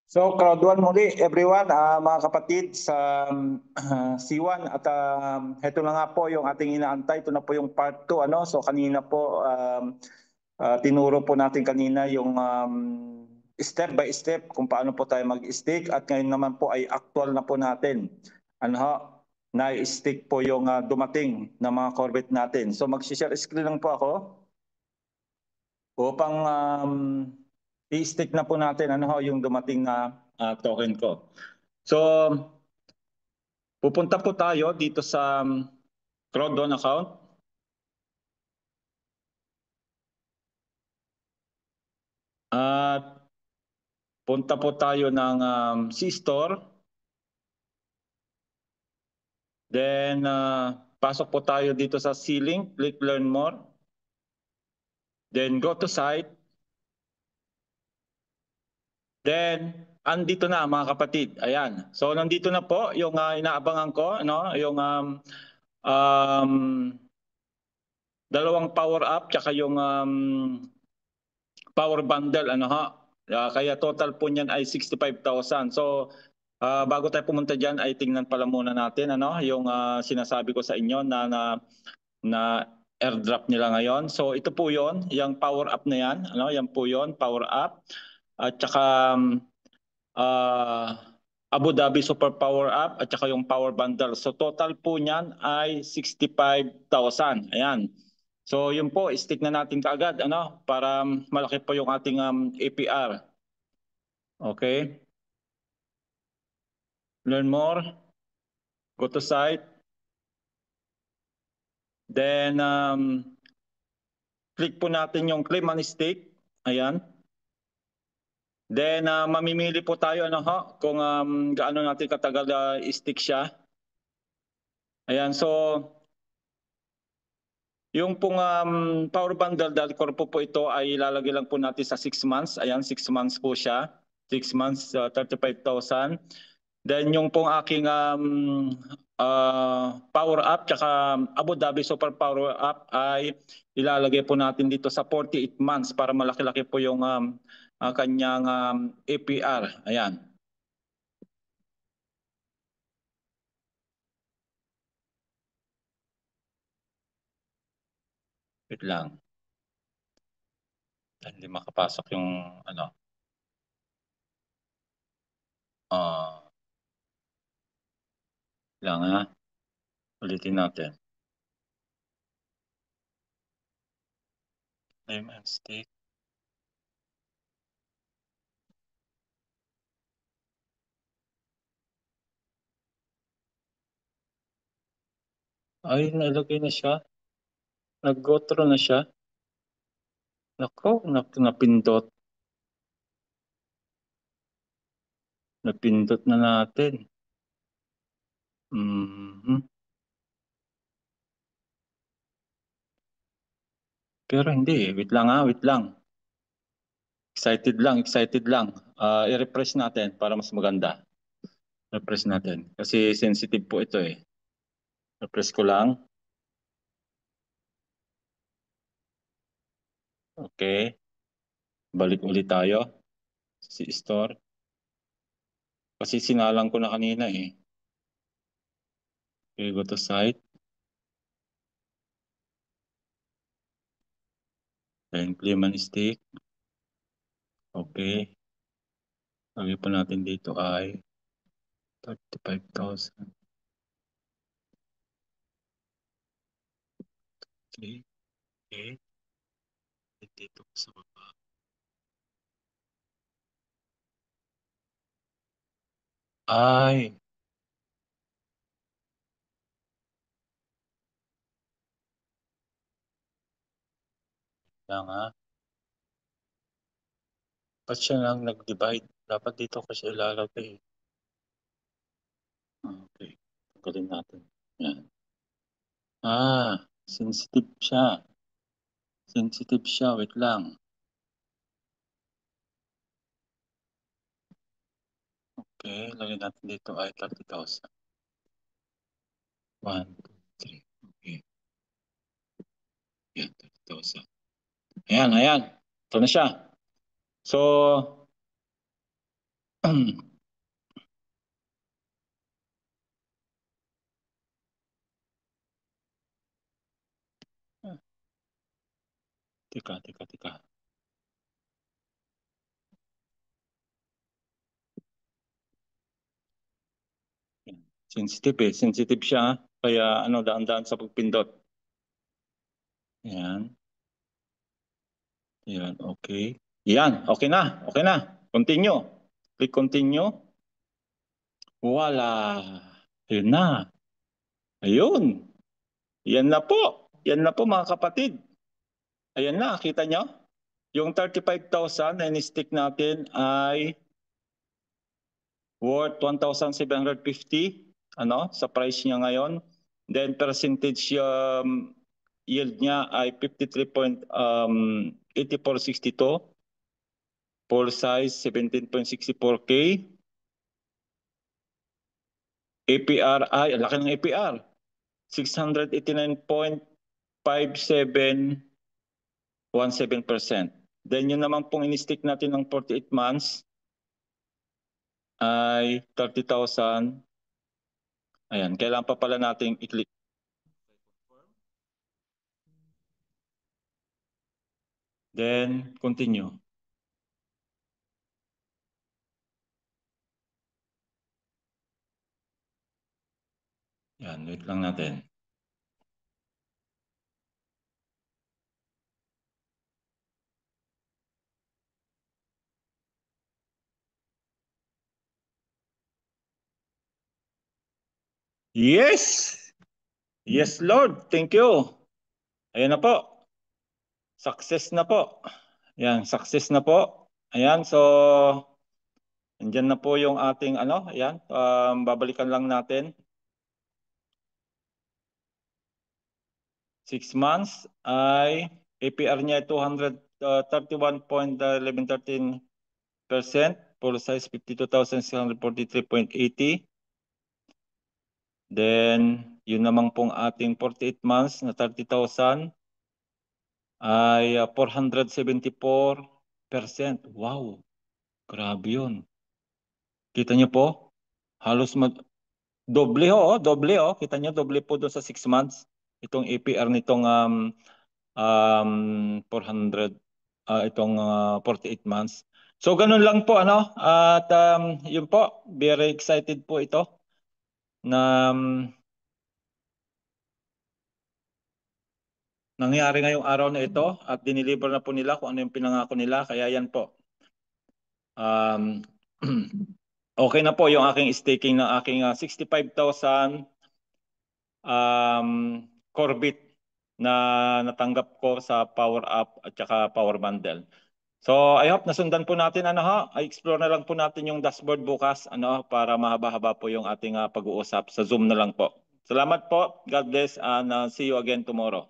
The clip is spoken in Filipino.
So, crowd one muli, everyone, mga kapatid sa C1 at heto na nga po yung ating inaantay. Ito na po yung part 2. Ano? So, kanina po, tinuro po natin kanina yung step by step kung paano po tayo mag-stick at ngayon naman po ay actual na po natin. Ano ho? Na-stick po yung dumating na mga Corvette natin. So, mag-share screen lang po ako upang i-stick na po natin ano ho, yung dumating na token ko. So, pupunta po tayo dito sa Crowdon account. At punta po tayo ng C-Store. Then, pasok po tayo dito sa C-Link. Click Learn More. Then, go to site. Then, andito na mga kapatid. Ayan. So, nandito na po yung inaabangan ko. Ano? Yung dalawang power up tsaka yung power bundle. Ano ha? Kaya total po niyan ay 65,000. So, bago tayo pumunta diyan ay tingnan pala muna natin ano yung sinasabi ko sa inyo na airdrop nila ngayon. So ito po 'yon, yung power up na 'yan, ano, yan po 'yon, power up. At saka Abu Dhabi Super Power Up at saka yung power bundle. So total po niyan ay 65,000. Ayan. So yun po, stick na natin kaagad ano para malaki po yung ating APR. Okay? Learn more. Go to site. Then, click po natin yung claim and stick. Ayan. Then, mamimili po tayo ano, ho, kung gaano natin katagal stick siya. Ayan, so, yung pong power bundle dahil corpo po ito ay ilalagay lang po natin sa 6 months. Ayan, 6 months po siya. 6 months, 35,000. Then yung pong aking power up tsaka Abu Dhabi Super Power Up ay ilalagay po natin dito sa 48 months para malaki-laki po yung kanyang APR. Ayan. Wait lang. Hindi makapasok yung ano. Lang ha. Ulitin natin. Name and stick. Ay, nalagay na siya. Nag-go through na siya. Nako, napindot. Napindot na natin. Pero hindi eh. Wait lang ha, wait lang. Excited lang, excited lang. I-refresh natin para mas maganda. Refresh natin. Kasi sensitive po ito eh. Refresh ko lang. Okay. Balik ulit tayo. Si store. Kasi sinalang ko na kanina eh. Okay, go to site. Then claim and stick. Okay. Lagay po natin dito ay 35,000. Okay. Okay. Dito sa baba. Ay. Lang ha. Ba't siya lang nag-divide? Dapat dito ko siya ilalagay. Okay. Tanggalin natin. Yan. Sensitive siya. Sensitive siya. Wait lang. Okay. Lagyan natin dito ay 30,000. 1, 2, 3. Okay. Yan, 30,000. Ayan, ayan. Ito na siya. So, Teka. Sensitive eh. Sensitive siya. Kaya ano, daan-daan sa pagpindot. Yan. Yan, okay. Yan, okay na. Okay na. Continue. Click continue. Wala. Ayun na. Ayun. Yan na po. Yan na po mga kapatid. Ayan na, kita nyo? Yung 35,000 na in-stick natin ay worth 1,750 ano, sa price niya ngayon. Then percentage yield niya ay 53.8462. Full size 17.64K. APR ay, laki ng APR. 689.5717%. Then yun naman pong in-stick natin ng 48 months ay 30,000. Ayan, kailangan pa pala nating i-click. Then, continue. Yan, wait lang natin. Yes! Yes, Lord. Thank you. Ayan na po. Success na po. Ayan, success na po. Ayan, so andyan na po yung ating ano, ayan, babalikan lang natin. 6 months ay APR niya ay 231.1113%. Full size 52,643.80. Then, yun namang pong ating 48 months na 30,000 ay 474%. Wow, grabe yun. Kita nyo po? Halos doble ho, doble oh. Kita nyo, doble po doon sa 6 months. Itong APR nitong 400, itong 48 months. So ganun lang po ano. At yun po, very excited po ito na nangyari ngayong araw na ito at dineliver na po nila kung ano yung pinangako nila. Kaya yan po. Okay na po yung aking staking ng aking 65,000 Corbit na natanggap ko sa Power Up at saka Power Bundle. So I hope nasundan po natin ano ha, i-explore na lang po natin yung dashboard bukas ano para mahaba-haba po yung ating pag-uusap sa Zoom na lang po. Salamat po. God bless and see you again tomorrow.